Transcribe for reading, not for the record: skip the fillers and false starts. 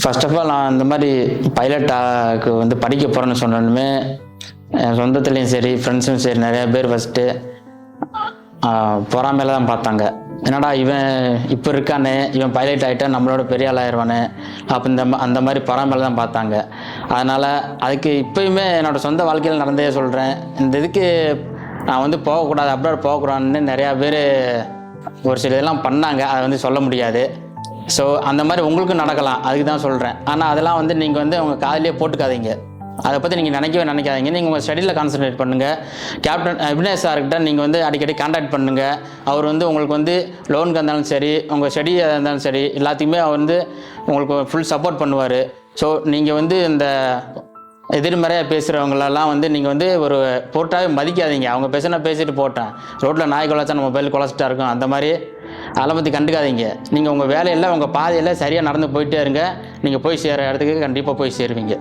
First of all நான் இந்த மாதிரி பைலட்டாக்கு வந்து படிக்க போகிறேன்னு சொன்னோன்னுமே என் சொந்தத்துலேயும் சரி ஃப்ரெண்ட்ஸும் சரி நிறையா பேர் ஃபஸ்ட்டு பொறாமையில தான் பார்த்தாங்க. என்னடா இவன் இப்போ இருக்கானே, இவன் பைலட் ஆகிட்டா நம்மளோட பெரிய ஆள் ஆயிடுவானே, அப்போ அந்த மாதிரி பொறாமையில தான் பார்த்தாங்க. அதனால் அதுக்கு இப்போயுமே என்னோடய சொந்த வாழ்க்கையில் நடந்தே சொல்கிறேன். இந்த இதுக்கு நான் வந்து போகக்கூடாது, அப்ராட் போகக்கூடாதுன்னு நிறையா பேர் ஒரு சில இதெல்லாம் பண்ணாங்க. அதை வந்து சொல்ல முடியாது. ஸோ அந்த மாதிரி உங்களுக்கும் நடக்கலாம், அதுக்கு தான் சொல்கிறேன். ஆனால் அதெல்லாம் வந்து நீங்கள் வந்து உங்கள் காதிலே போட்டுக்காதீங்க. அதை பற்றி நீங்கள் நினைக்காதீங்க. நீங்கள் உங்கள் ஸ்டடியில் கான்சன்ட்ரேட் பண்ணுங்கள். கேப்டன் அபினேஷ் சார்கிட்ட நீங்கள் வந்து அடிக்கடி கான்டாக்ட் பண்ணுங்கள். அவர் வந்து உங்களுக்கு வந்து லோனுக்கு இருந்தாலும் சரி, உங்கள் ஸ்டடியாக இருந்தாலும் சரி, எல்லாத்தையுமே அவர் வந்து உங்களுக்கு ஃபுல் சப்போர்ட் பண்ணுவார். ஸோ நீங்கள் வந்து இந்த எதிர்மறையாக பேசுகிறவங்களெல்லாம் வந்து நீங்கள் வந்து ஒரு போட்டாவே மதிக்காதீங்க. அவங்க பேசிட்டு போட்டேன், ரோட்டில் நாய் குலைச்சா நம்ம மொபைல் குலைச்சிட்டா இருக்கும், அந்த மாதிரி அதெல்லாம் பற்றி கண்டுக்காதீங்க. நீங்கள் உங்கள் வேலையில் உங்கள் பாதையில் சரியாக நடந்து போயிட்டே இருங்க. நீங்கள் போய் சேர இடத்துக்கு கண்டிப்பாக போய் சேருவீங்க.